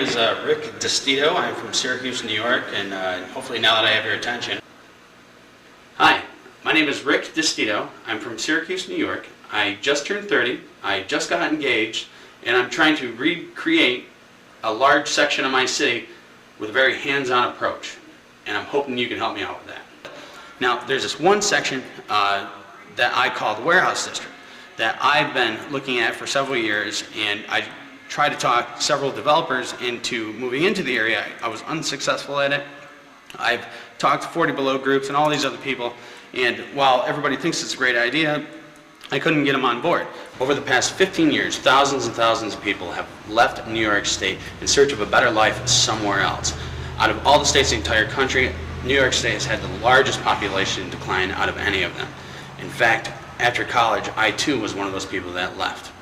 is Rick Destito. I'm from Syracuse, New York, and hopefully now that I have your attention. Hi, my name is Rick Destito. I'm from Syracuse, New York. I just turned 30, I just got engaged, and I'm trying to recreate a large section of my city with a very hands-on approach. And I'm hoping you can help me out with that. Now, there's this one section that I call the Warehouse District that I've been looking at for several years, and I tried to talk several developers into moving into the area. I was unsuccessful at it. I've talked to 40 Below groups and all these other people, and while everybody thinks it's a great idea, I couldn't get them on board. Over the past 15 years, thousands and thousands of people have left New York State in search of a better life somewhere else. Out of all the states in the entire country, New York State has had the largest population decline out of any of them. In fact, after college, I too was one of those people that left.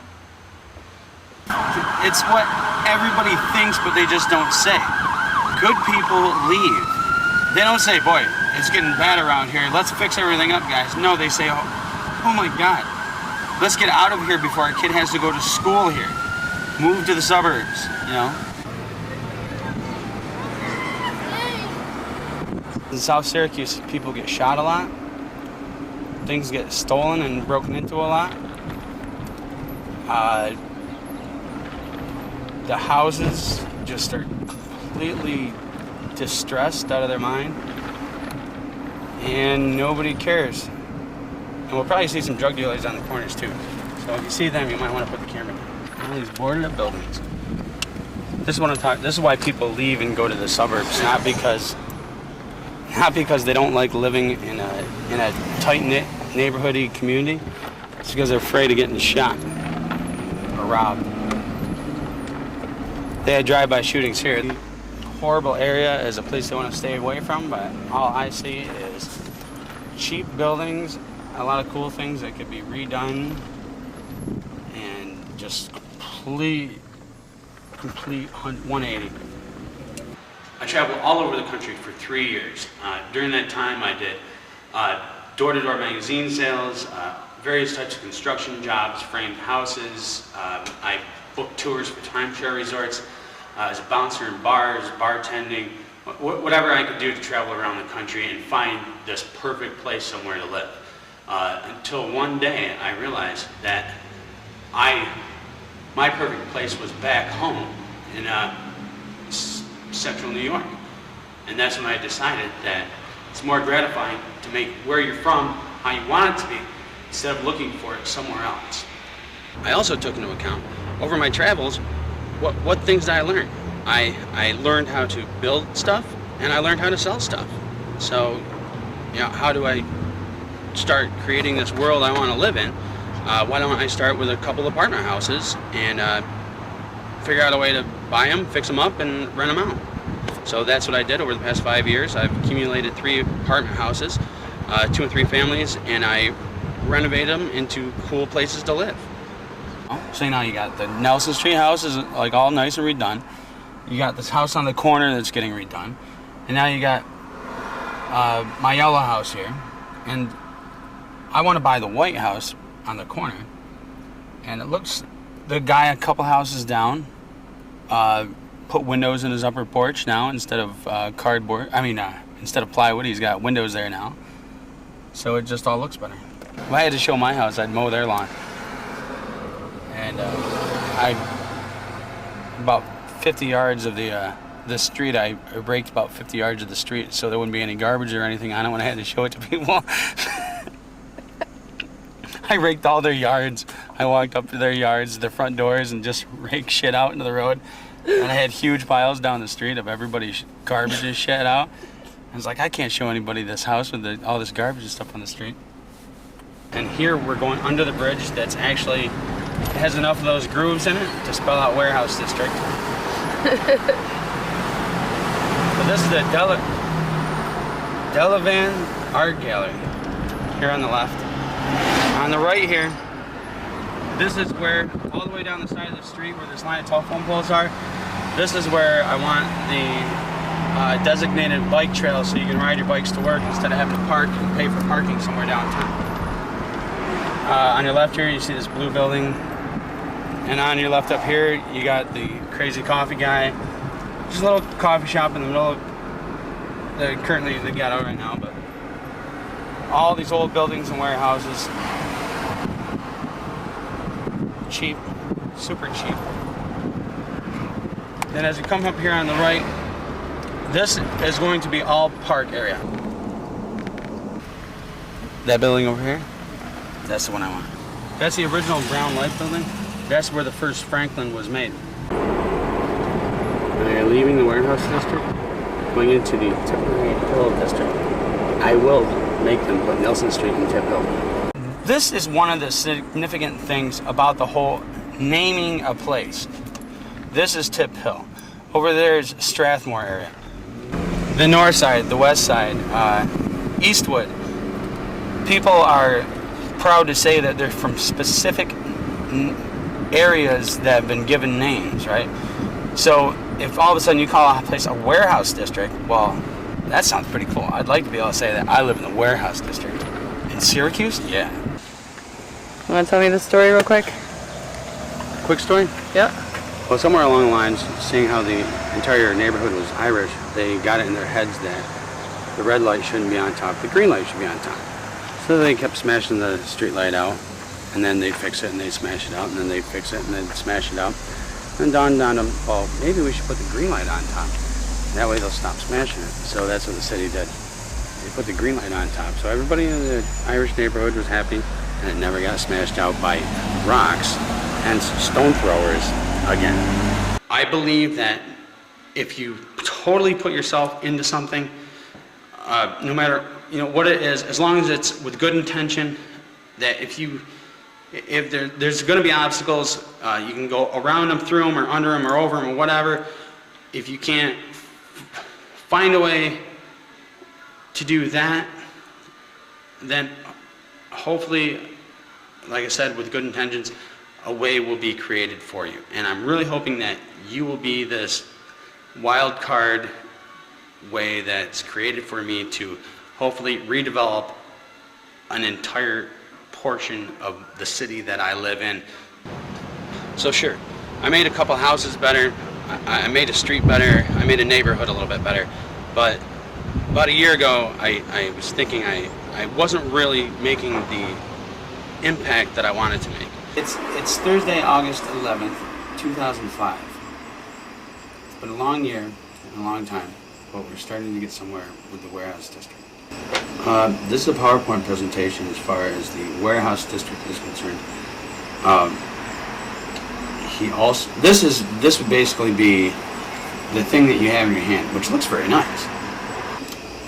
It's what everybody thinks, but they just don't say. Good people leave. They don't say, boy, it's getting bad around here, let's fix everything up, guys. No, they say, oh my God, let's get out of here before our kid has to go to school here. Move to the suburbs, you know? In South Syracuse, people get shot a lot. Things get stolen and broken into a lot. The houses just are completely distressed out of their mind, and nobody cares. And we'll probably see some drug dealers on the corners too. So if you see them, you might want to put the camera down. All these boarded up buildings. This is what I'm talking. This is why people leave and go to the suburbs, not because they don't like living in a tight-knit neighborhoody community. It's because they're afraid of getting shot or robbed. They had drive-by shootings here. Horrible area is a place they want to stay away from, but all I see is cheap buildings, a lot of cool things that could be redone, and just complete 180. I traveled all over the country for 3 years. During that time, I did door-to-door magazine sales, various types of construction jobs, framed houses. I booked tours for timeshare resorts, as a bouncer in bars, bartending, whatever I could do to travel around the country and find this perfect place somewhere to live. Until one day, I realized that my perfect place was back home in Central New York. And that's when I decided that it's more gratifying to make where you're from how you want it to be instead of looking for it somewhere else. I also took into account, over my travels, what things did I learn? I learned how to build stuff, and I learned how to sell stuff. So, you know, how do I start creating this world I want to live in? Why don't I start with a couple apartment houses and figure out a way to buy them, fix them up, and rent them out. So that's what I did over the past 5 years. I've accumulated 3 apartment houses, 2 and 3 families, and I renovate them into cool places to live. So now you got the Nelson Street house is like all nice and redone. You got this house on the corner that's getting redone. And now you got my yellow house here. And I want to buy the white house on the corner. And it looks, the guy a couple houses down put windows in his upper porch now instead of instead of plywood, he's got windows there now. So it just all looks better. If I had to show my house, I'd mow their lawn. And about 50 yards of the street, I raked about 50 yards of the street so there wouldn't be any garbage or anything on it when I had to show it to people. I raked all their yards. I walked up to their yards, their front doors, and just raked shit out into the road. And I had huge piles down the street of everybody's garbage and shit out. I was like, I can't show anybody this house with all this garbage and stuff on the street. And here we're going under the bridge that's actually has enough of those grooves in it to spell out Warehouse District. So this is the Delavan Art Gallery here on the left. On the right here, this is where, all the way down the side of the street where this line of telephone poles are, this is where I want the designated bike trail so you can ride your bikes to work instead of having to park and pay for parking somewhere downtown. On your left here, you see this blue building. And on your left up here, you got the crazy coffee guy. Just a little coffee shop in the middle of currently the ghetto right now, but all these old buildings and warehouses, cheap, super cheap. Then as you come up here on the right, this is going to be all park area. That building over here, that's the one I want. That's the original Brown Light building. That's where the first Franklin was made. They're leaving the warehouse district, going into the Tip Hill district. I will make them put Nelson Street in Tip Hill. This is one of the significant things about the whole naming a place. This is Tip Hill. Over there is Strathmore area. The north side, the west side, Eastwood. People are proud to say that they're from specific areas that have been given names, right? So if all of a sudden you call a place a warehouse district, well, that sounds pretty cool. I'd like to be able to say that I live in the warehouse district. In Syracuse? Yeah. You want to tell me the story real quick? Quick story? Yep. Well, somewhere along the lines, seeing how the entire neighborhood was Irish, they got it in their heads that the red light shouldn't be on top, the green light should be on top. So they kept smashing the street light out, and then they'd fix it and they'd smash it out, and then they'd fix it and they'd smash it out. And dawned on them, well, maybe we should put the green light on top. That way they'll stop smashing it. So that's what the city did. They put the green light on top. So everybody in the Irish neighborhood was happy, and it never got smashed out by rocks and stone throwers again. I believe that if you totally put yourself into something, no matter what it is, as long as it's with good intention, that if there's going to be obstacles, you can go around them, through them, or under them, or over them, or whatever. If you can't find a way to do that, then hopefully, like I said, with good intentions, a way will be created for you. And I'm really hoping that you will be this wild card way that's created for me to hopefully redevelop an entire portion of the city that I live in. So sure, I made a couple houses better, I made a street better, I made a neighborhood a little bit better, but about a year ago I was thinking I wasn't really making the impact that I wanted to make. It's Thursday, August 11th, 2005. It's been a long year and a long time, but we're starting to get somewhere with the warehouse district. This is a PowerPoint presentation as far as the warehouse district is concerned. This would basically be the thing that you have in your hand, which looks very nice.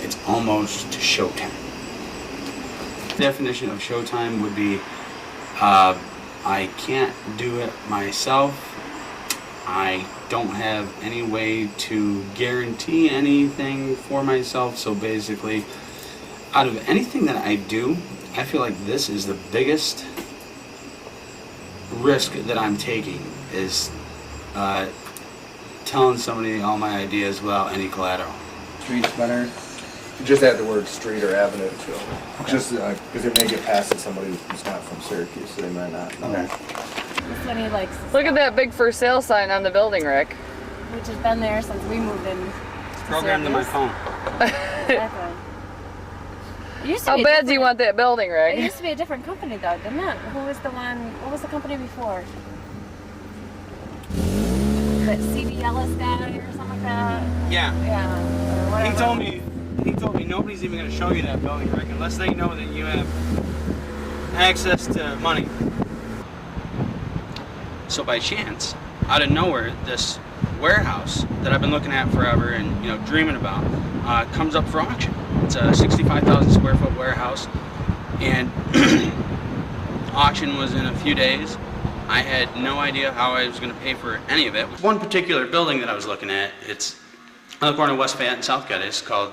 It's almost showtime. The definition of showtime would be I can't do it myself. I don't have any way to guarantee anything for myself, so basically, out of anything that I do, I feel like this is the biggest risk that I'm taking, is telling somebody all my ideas without any collateral. Streets better. Just add the word street or avenue to it. Just because it may get past to somebody who's not from Syracuse, so they might not know. Okay. That's what he likes. Look at that big for sale sign on the building, Rick. Which has been there since we moved in. Programmed to my phone. Exactly. It used to How be a bad do you different- want that building, It Rick? used to be a different company though, didn't it? Who was the one? What was the company before? That CB Ellis guy or something like that. Yeah. Yeah. Or whatever. He told me nobody's even going to show you that building, Rick, unless they know that you have access to money. So by chance, out of nowhere, this warehouse that I've been looking at forever and dreaming about comes up for auction. It's a 65,000 square foot warehouse, and auction was in a few days. I had no idea how I was going to pay for any of it. One particular building that I was looking at, it's on the corner of West Fayette and South Geddes. It's called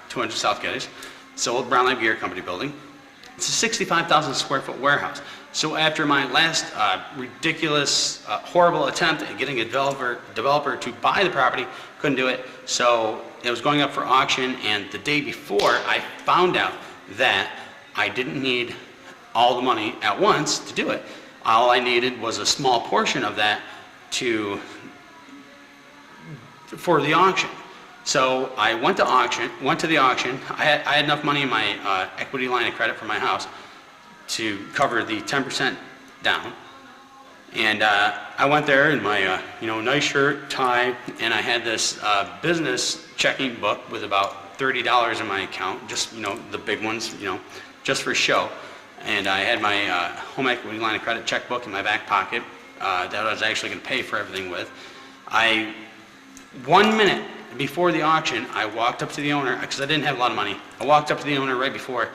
200 South Geddes. It's the old Brown Light Beer Company building. It's a 65,000 square foot warehouse. So after my last ridiculous, horrible attempt at getting a developer to buy the property, couldn't do it. So it was going up for auction, and the day before, I found out that I didn't need all the money at once to do it. All I needed was a small portion of that to for the auction. So I went to the auction. I had enough money in my equity line of credit for my house to cover the 10% down. And I went there in my nice shirt, tie, and I had this business checking book with about $30 in my account, just the big ones, just for show. And I had my home equity line of credit checkbook in my back pocket that I was actually going to pay for everything with. 1 minute before the auction, I walked up to the owner, because I didn't have a lot of money. I walked up to the owner right before,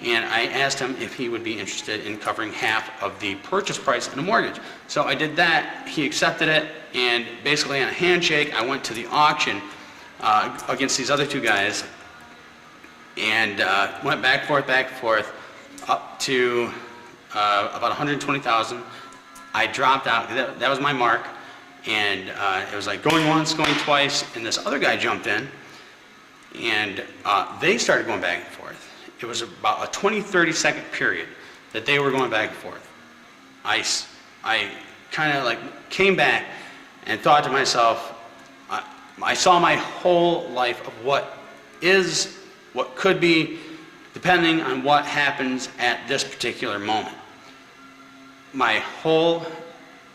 and I asked him if he would be interested in covering half of the purchase price in a mortgage. So I did that, he accepted it, and basically on a handshake, I went to the auction against these other two guys, and went back and forth, up to about 120,000. I dropped out, that was my mark, and it was like going once, going twice, and this other guy jumped in, and they started going back and forth. It was about a 20-30 second period that they were going back and forth. I kind of like came back and thought to myself, I saw my whole life of what could be, depending on what happens at this particular moment. My whole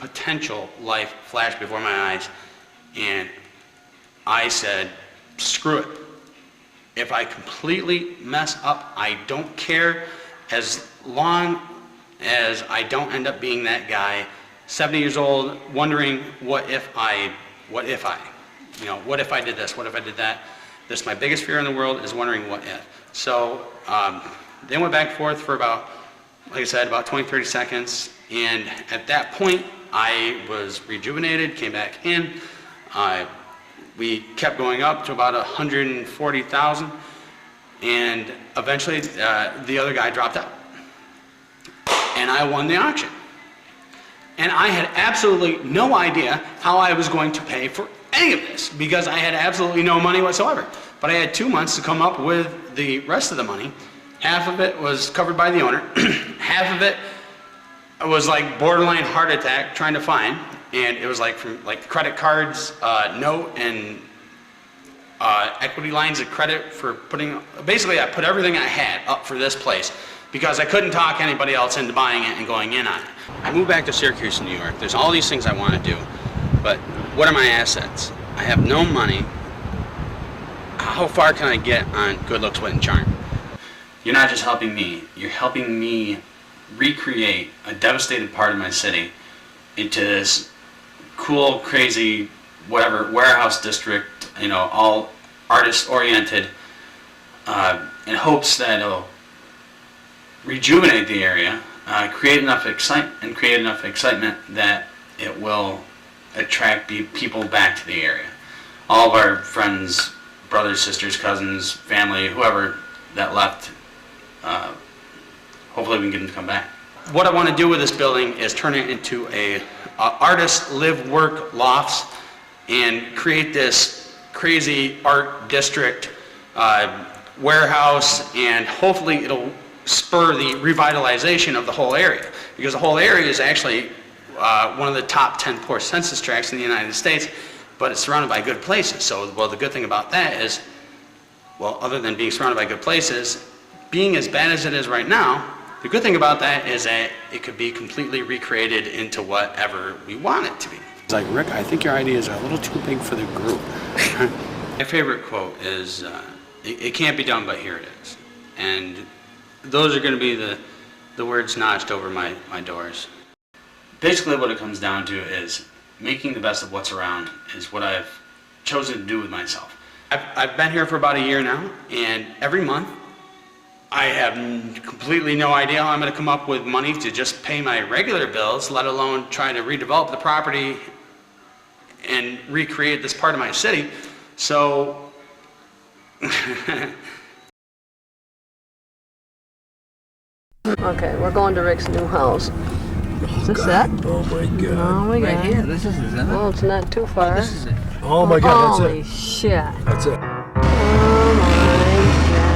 potential life flashed before my eyes, and I said, screw it. If I completely mess up, I don't care, as long as I don't end up being that guy, 70 years old, wondering what if I did this, what if I did that. This, my biggest fear in the world is wondering what if. So they went back and forth for about, like I said, about 20-30 seconds, and at that point I was rejuvenated, came back in. We kept going up to about 140,000, and eventually the other guy dropped out, and I won the auction. And I had absolutely no idea how I was going to pay for any of this, because I had absolutely no money whatsoever. But I had 2 months to come up with the rest of the money. Half of it was covered by the owner. Half of it was like borderline heart attack trying to find. And it was like from like credit cards, note, and equity lines of credit for putting, basically I put everything I had up for this place because I couldn't talk anybody else into buying it and going in on it. I moved back to Syracuse, New York. There's all these things I want to do, but what are my assets? I have no money. How far can I get on good looks, wit, and charm? You're not just helping me, you're helping me recreate a devastated part of my city into this cool, crazy, whatever, warehouse district, all artist-oriented, in hopes that it'll rejuvenate the area, create enough excitement that it will attract people back to the area. All of our friends, brothers, sisters, cousins, family, whoever that left, hopefully we can get them to come back. What I want to do with this building is turn it into a artist live work lofts and create this crazy art district warehouse, and hopefully it'll spur the revitalization of the whole area, because the whole area is actually one of the top 10 poor census tracts in the United States, but it's surrounded by good places. So, well, the good thing about that is, well, other than being surrounded by good places, being as bad as it is right now, the good thing about that is that it could be completely recreated into whatever we want it to be. It's like, Rick, I think your ideas are a little too big for the group. My favorite quote is, it can't be done, but here it is. And those are going to be the words notched over my doors. Basically what it comes down to is making the best of what's around is what I've chosen to do with myself. I've been here for about a year now, and every month I have completely no idea how I'm going to come up with money to just pay my regular bills, let alone try to redevelop the property and recreate this part of my city. So Okay, we're going to Rick's new house. Is this it? Oh my god. Oh my Right god. here, this is it. Well, it's not too far. This is it. Oh my god, Holy that's it. shit. That's it. Oh my god.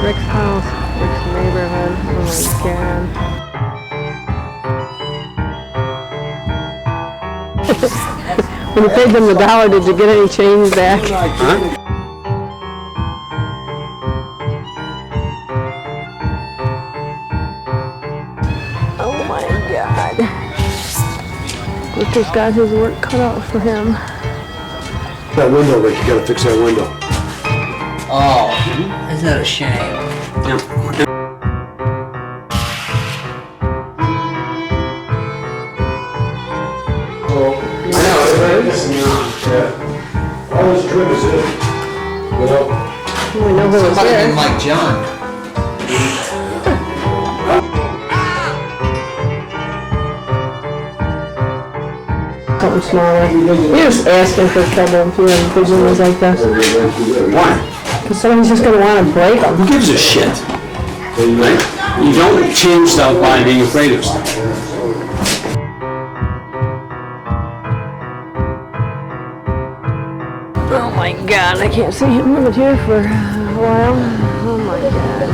Rick's house, Rick's neighborhood. Oh my god. When you paid them $1, did you get any change back? Huh? Oh my God. Richard's got his work cut out for him. That window, Rick, you gotta fix that window. Oh, isn't that a shame? Yeah. All this trim is in. Well, We know who was Somebody there. named like John. Something smaller. You're just asking for trouble if you have big windows like this. Why? Because somebody's just going to want to break them. Who gives a shit? Right? You don't change stuff by being afraid of stuff. Oh my God, I can't see him moving here for a while. Oh my God.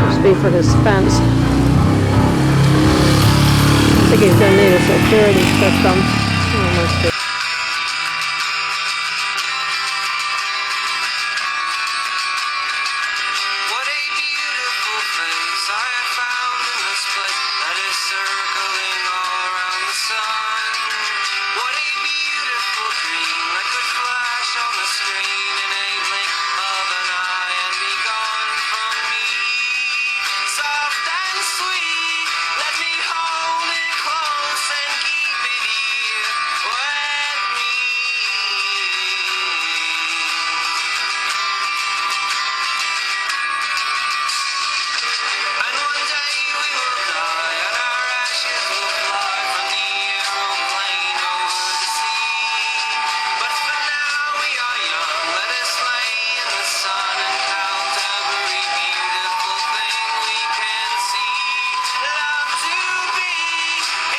Must be for his fence. I think he's gonna need a security system. Oh, must be. What a beautiful face I have found in this place that is circling all around the sun. What a beautiful dream that could flash on the screen in a blink of an eye and be gone from me. Soft and sweet, let me hold it close and keep it here with me. And one day we will die and our ashes will fly from the aeroplane over the sea. But for now we are young, let us lay in the sun and count every beautiful thing we can see. Love to be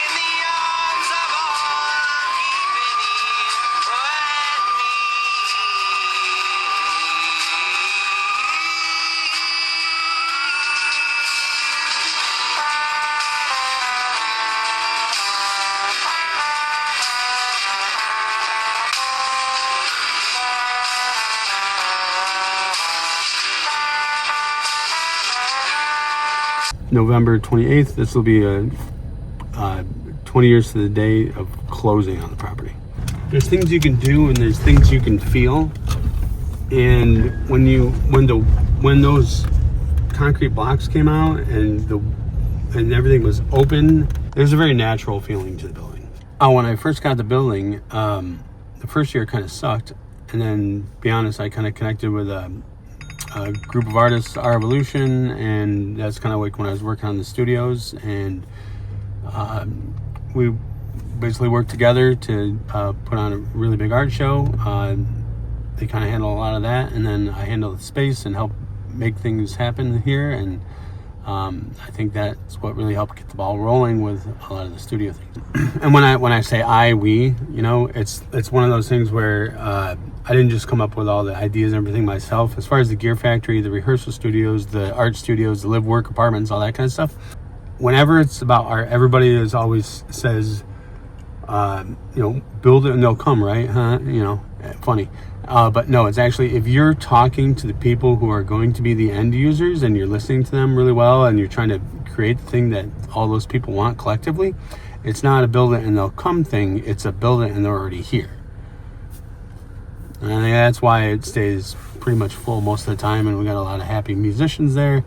in the arms of all I'm keeping here with me. November 28th, this will be 20 years to the day of closing on the property. There's things you can do and there's things you can feel. And when those concrete blocks came out and everything was open, there's a very natural feeling to the building. When I first got the building, the first year kind of sucked. And then, to be honest, I kind of connected with a group of artists, Our Evolution, and that's kind of like when I was working on the studios, and we basically worked together to put on a really big art show. They kind of handle a lot of that, and then I handle the space and help make things happen here, and I think that's what really helped get the ball rolling with a lot of the studio things. And when I say we, you know, it's one of those things where I didn't just come up with all the ideas and everything myself. As far as the gear factory, the rehearsal studios, the art studios, the live work apartments, all that kind of stuff. Whenever it's about art, everybody is always says, build it and they'll come, right? Huh? Funny. But no, it's actually, if you're talking to the people who are going to be the end users and you're listening to them really well and you're trying to create the thing that all those people want collectively, it's not a build it and they'll come thing, it's a build it and they're already here. And I think that's why it stays pretty much full most of the time, and we got a lot of happy musicians there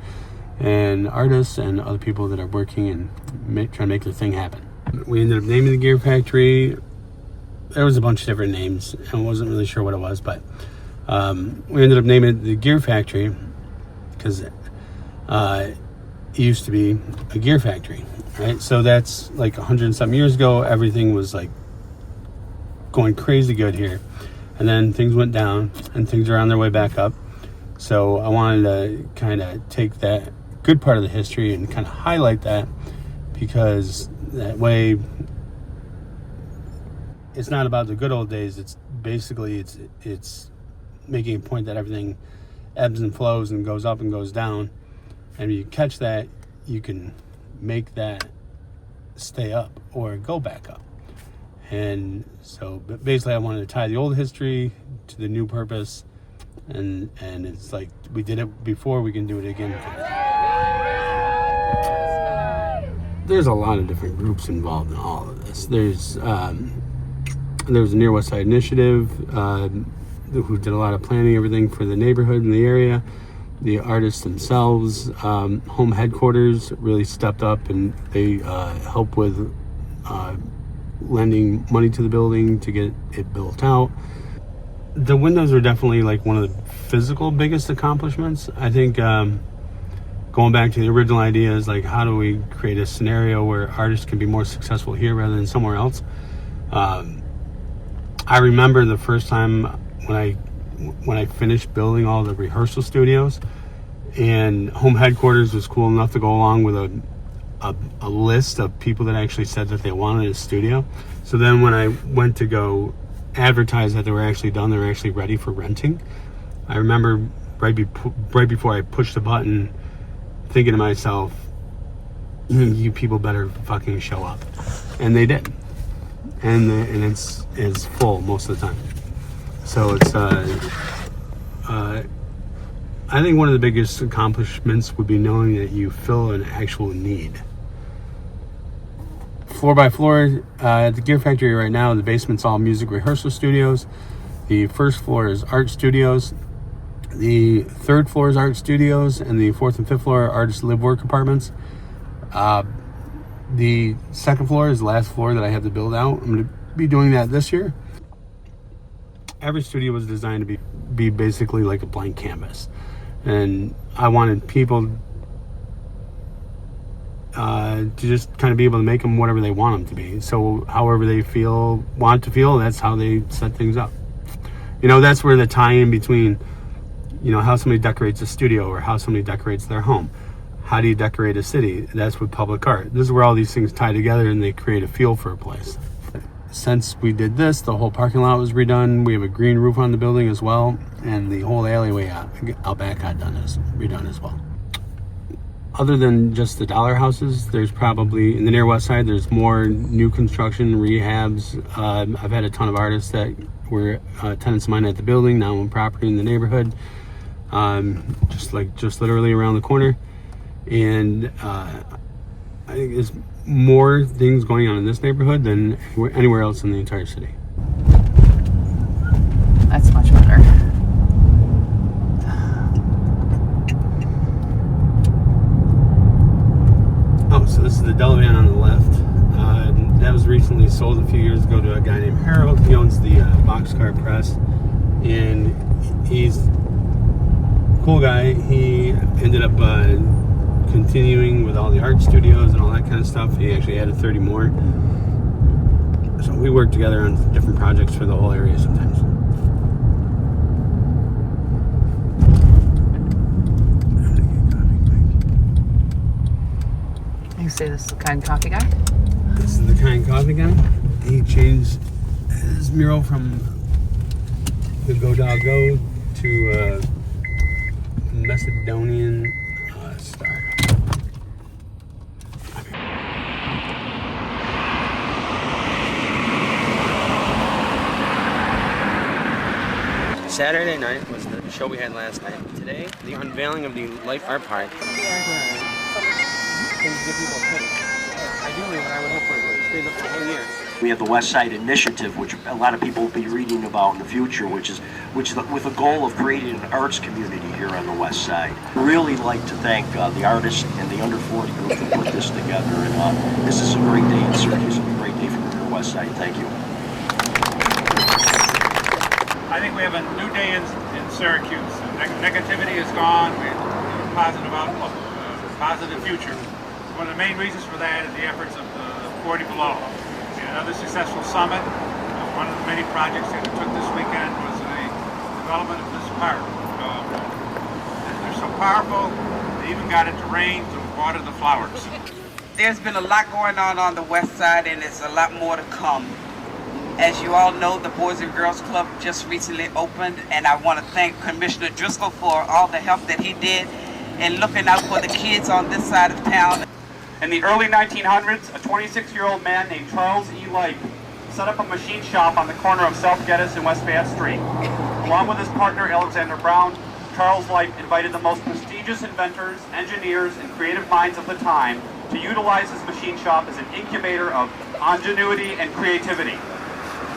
and artists and other people that are working and trying to make the thing happen. We ended up naming the Gear Factory. There was a bunch of different names, and I wasn't really sure what it was, but we ended up naming it the Gear Factory because it used to be a gear factory, right? So that's like 100 and something years ago. Everything was like going crazy good here, and then things went down, and things are on their way back up. So I wanted to kind of take that good part of the history and kind of highlight that, because that way it's not about the good old days. It's basically it's making a point that everything ebbs and flows and goes up and goes down, and if you catch that, you can make that stay up or go back up. And so basically I wanted to tie the old history to the new purpose, and it's like we did it before, we can do it again. There's a lot of different groups involved in all of this. There's a Near West Side Initiative who did a lot of planning, everything for the neighborhood and the area. The artists themselves, home headquarters really stepped up, and they helped with lending money to the building to get it built out. The windows are definitely like one of the physical biggest accomplishments. I think going back to the original idea is like, how do we create a scenario where artists can be more successful here rather than somewhere else? I remember the first time when I finished building all the rehearsal studios, and home headquarters was cool enough to go along with a list of people that actually said that they wanted a studio. So then when I went to go advertise that they were actually done, they were actually ready for renting, I remember right before I pushed the button thinking to myself, you people better fucking show up. And they did. And it's full most of the time. So it's I think one of the biggest accomplishments would be knowing that you fill an actual need. Floor by floor, at the Gear Factory right now, the basement's all music rehearsal studios. The first floor is art studios. The third floor is art studios, and the fourth and fifth floor are artist live work apartments. The second floor is the last floor that I have to build out. I'm going to be doing that this year. Every studio was designed to be basically like a blank canvas. And I wanted people to just kind of be able to make them whatever they want them to be. So however they want to feel, that's how they set things up. You know, that's where the tie-in between, you know, how somebody decorates a studio or how somebody decorates their home. How do you decorate a city? That's with public art. This is where all these things tie together and they create a feel for a place. Since we did this, the whole parking lot was redone. We have a green roof on the building as well, and the whole alleyway out back got redone as well. Other than just the dollar houses, there's probably, in the Near West Side, there's more new construction, rehabs. I've had a ton of artists that were tenants of mine at the building, now own property in the neighborhood, just literally around the corner. And I think there's more things going on in this neighborhood than anywhere else in the entire city. That's much better. Oh, so this is the Delavan on the left. That was recently sold a few years ago to a guy named Harold. He owns the Boxcar Press, and he's a cool guy. He ended up continuing with all the art studios and all that kind of stuff. He actually added 30 more. So we work together on different projects for the whole area sometimes. You say this is the kind coffee guy? This is the kind coffee guy. He changed his mural from the Go Dog Go to Macedonian star. Saturday night was the show we had last night. Today, the unveiling of the Life Art Park. Ideally, what I would hope for is stays up the whole year. We have the West Side Initiative, which a lot of people will be reading about in the future, which is with a goal of creating an arts community here on the West Side. Really like to thank the artists and the Under 40 group that put this together. And this is a great day in Syracuse, a great day for the West Side. Thank you. I think we have a new day in Syracuse. Negativity is gone. We have a positive outlook, a positive future. One of the main reasons for that is the efforts of the 40 Below. We had another successful summit. One of the many projects that we took this weekend was the development of this park. They're so powerful, they even got it to rain to water the flowers. There's been a lot going on the West Side, and there's a lot more to come. As you all know, the Boys and Girls Club just recently opened, and I want to thank Commissioner Driscoll for all the help that he did in looking out for the kids on this side of town. In the early 1900s, a 26-year-old man named Charles E. Light set up a machine shop on the corner of South Geddes and West Bath Street. Along with his partner Alexander Brown, Charles Light invited the most prestigious inventors, engineers, and creative minds of the time to utilize his machine shop as an incubator of ingenuity and creativity.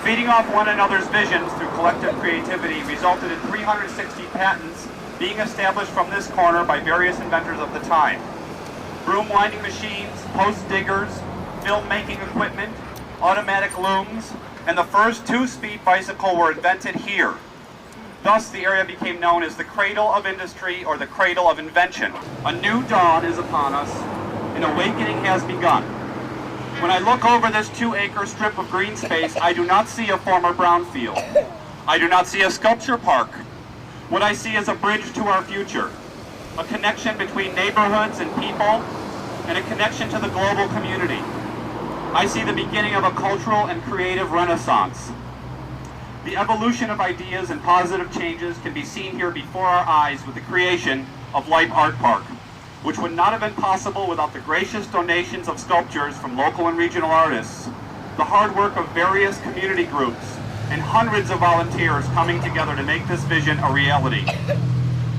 Feeding off one another's visions through collective creativity resulted in 360 patents being established from this corner by various inventors of the time. Broom winding machines, post diggers, film-making equipment, automatic looms, and the first two-speed bicycle were invented here. Thus, the area became known as the cradle of industry or the cradle of invention. A new dawn is upon us. An awakening has begun. When I look over this 2-acre strip of green space, I do not see a former brownfield. I do not see a sculpture park. What I see is a bridge to our future, a connection between neighborhoods and people, and a connection to the global community. I see the beginning of a cultural and creative renaissance. The evolution of ideas and positive changes can be seen here before our eyes with the creation of Light Art Park, which would not have been possible without the gracious donations of sculptures from local and regional artists, the hard work of various community groups, and hundreds of volunteers coming together to make this vision a reality.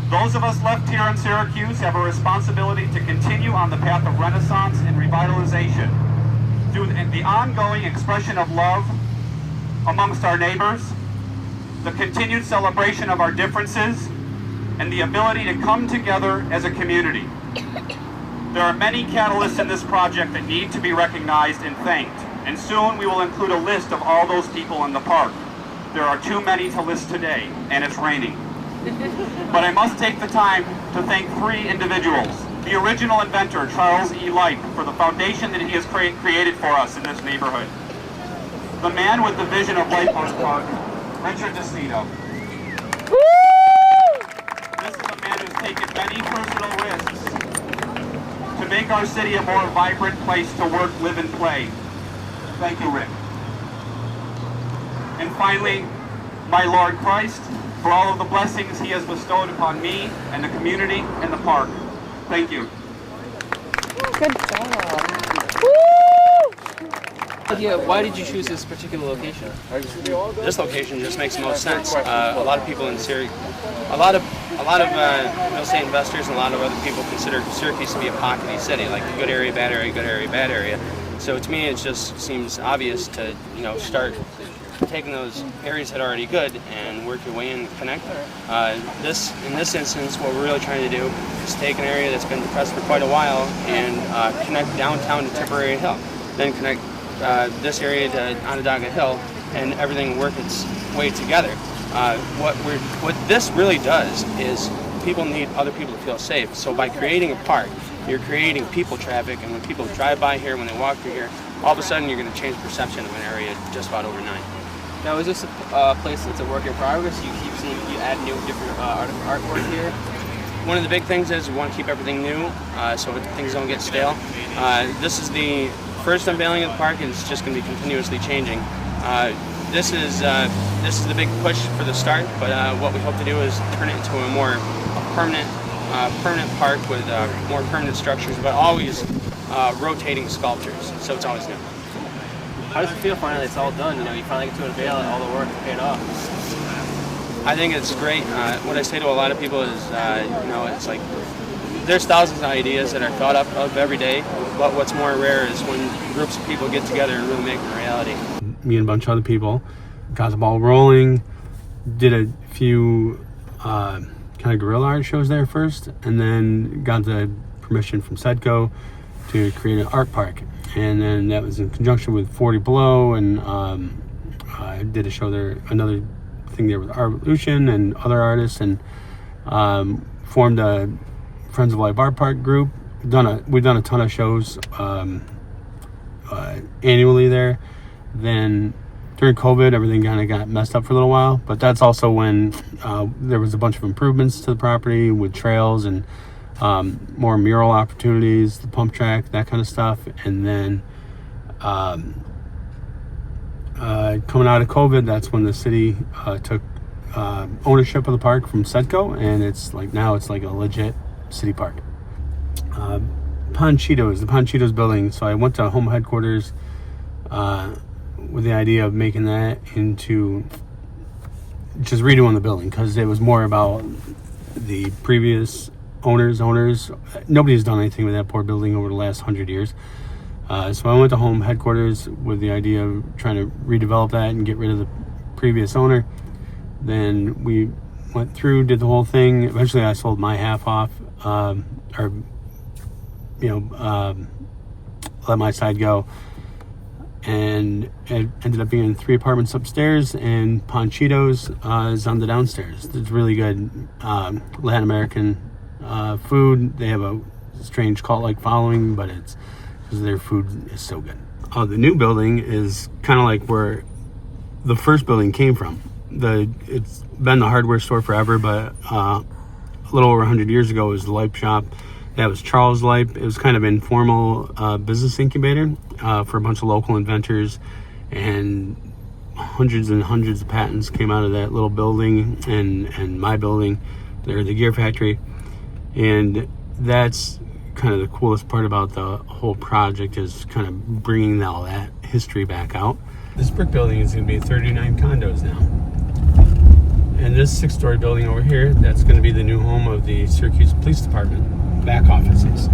Those of us left here in Syracuse have a responsibility to continue on the path of renaissance and revitalization through the ongoing expression of love amongst our neighbors, the continued celebration of our differences, and the ability to come together as a community. There are many catalysts in this project that need to be recognized and thanked, and soon we will include a list of all those people in the park. There are too many to list today, and it's raining. But I must take the time to thank 3 individuals. The original inventor, Charles E. Light, for the foundation that he has created for us in this neighborhood. The man with the vision of Light Art Park, Richard Destito. This is a man who's taken many personal risks to make our city a more vibrant place to work, live, and play. Thank you, Rick. And finally, my Lord Christ, for all of the blessings he has bestowed upon me and the community and the park. Thank you. Good job. Yeah, why did you choose this particular location? This location just makes the most sense. A lot of people in Syracuse, a lot of real estate investors and a lot of other people consider Syracuse to be a pockety city, like a good area, bad area, good area, bad area. So to me, it just seems obvious to start taking those areas that are already good and work your way in and connect them. In this instance, what we're really trying to do is take an area that's been depressed for quite a while and connect downtown to Tipperary Hill, then connect this area to Onondaga Hill, and everything work its way together. What this really does is people need other people to feel safe. So by creating a park, you're creating people traffic, and when people drive by here, when they walk through here, all of a sudden you're going to change perception of an area just about overnight. Now, is this a place that's a work in progress? You keep seeing you add new, different artwork here. One of the big things is we want to keep everything new, so things don't get stale. This is the first unveiling of the park, and it's just going to be continuously changing. This is the big push for the start, but what we hope to do is turn it into a more permanent park with more permanent structures, but always rotating sculptures, so it's always new. How does it feel finally it's all done? You finally get to unveil all the work paid off. I think it's great. What I say to a lot of people is, it's like there's thousands of ideas that are thought up of every day, but what's more rare is when groups of people get together and really make it a reality. Me and a bunch of other people got the ball rolling, did a few kind of guerrilla art shows there first, and then got the permission from Sedco to create an art park. And then that was in conjunction with 40 Below, and I did a show there, another thing there with Arvolution and other artists, and formed a Friends of Life Art Park group. We've done a ton of shows annually there. Then during COVID, everything kind of got messed up for a little while, but that's also when there was a bunch of improvements to the property with trails and more mural opportunities, the pump track, that kind of stuff. And then coming out of COVID, that's when the city took ownership of the park from Sedco, and now it's like a legit city park. The Ponchitos building. So I went to home headquarters with the idea of making that into just redoing the building, because it was more about the previous owners. Nobody's done anything with that poor building over the last 100 years. So I went to home headquarters with the idea of trying to redevelop that and get rid of the previous owner. Then we went through, did the whole thing. Eventually I sold my half off, let my side go. And it ended up being 3 apartments upstairs, and Panchitos is on the downstairs. It's really good Latin American food. They have a strange cult-like following, but it's because their food is so good. The new building is kind of like where the first building came from. It's been the hardware store forever, but a little over 100 years ago it was the Lipe shop. That was Charles Lipe. It was kind of an informal business incubator for a bunch of local inventors, and hundreds and hundreds of patents came out of that little building and my building there, the gear factory. And that's kind of the coolest part about the whole project, is kind of bringing all that history back out. This brick building is going to be 39 condos now. And this 6-story building over here, that's going to be the new home of the Syracuse Police Department back offices.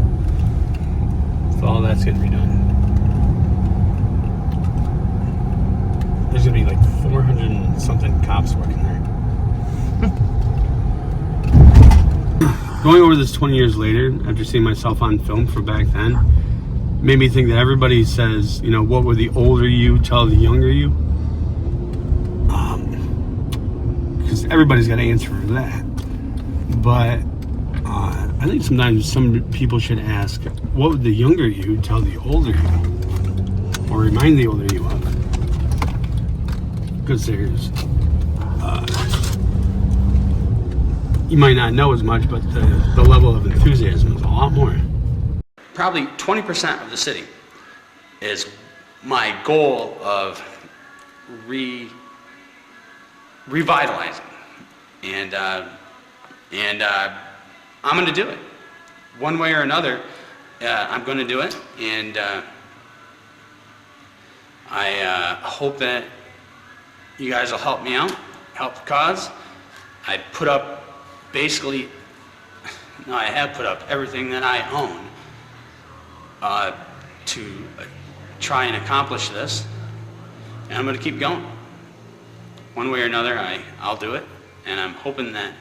So all that's going to be done. There's going to be like 400 and something cops working there. Going over this 20 years later, after seeing myself on film from back then, made me think that everybody says, what would the older you tell the younger you? Because everybody's got to answer for that. But I think sometimes some people should ask, what would the younger you tell the older you? Or remind the older you of? Because there's... you might not know as much, but the level of enthusiasm is a lot more. Probably 20% of the city is my goal of revitalizing, and I'm going to do it one way or another. I'm going to do it, and I hope that you guys will help me out, help the cause. I have put up everything that I own to try and accomplish this, and I'm going to keep going. One way or another, I'll do it, and I'm hoping that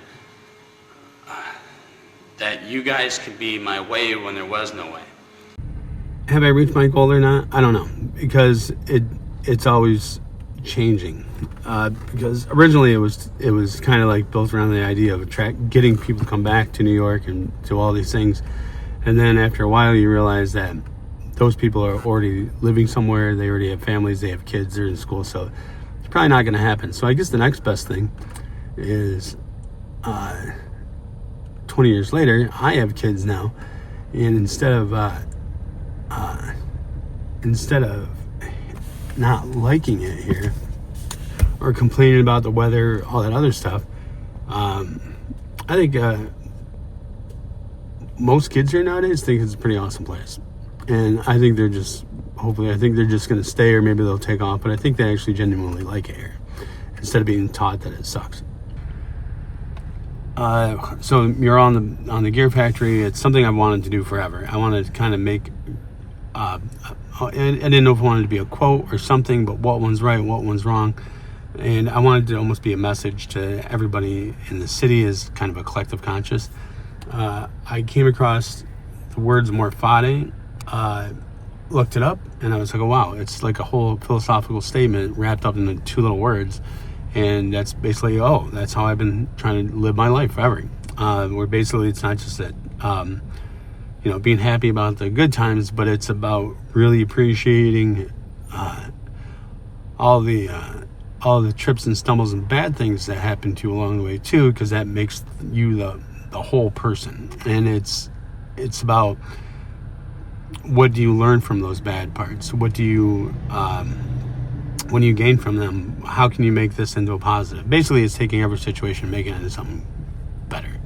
that you guys can be my way when there was no way. Have I reached my goal or not? I don't know, because it's always changing. Because originally it was kind of like built around the idea of getting people to come back to New York and do all these things, and then after a while you realize that those people are already living somewhere, they already have families, they have kids, they're in school, so it's probably not going to happen. So I guess the next best thing is 20 years later, I have kids now, and instead of not liking it here or complaining about the weather, all that other stuff, I think most kids here nowadays think it's a pretty awesome place, and I think they're just going to stay, or maybe they'll take off, but I think they actually genuinely like it here instead of being taught that it sucks. So you're on the gear factory. It's something I've wanted to do forever. I wanted to kind of make I didn't know if I wanted to be a quote or something, but what one's right and what one's wrong. And I wanted to almost be a message to everybody in the city as kind of a collective conscious. I came across the words more fade, looked it up, and I was like, oh wow, it's like a whole philosophical statement wrapped up into 2 little words. And that's basically, that's how I've been trying to live my life forever. Where basically it's not just that, being happy about the good times, but it's about really appreciating all the trips and stumbles and bad things that happen to you along the way too, because that makes you the whole person. And it's about, what do you learn from those bad parts? What do you when you gain from them, how can you make this into a positive? Basically, it's taking every situation and making it into something better.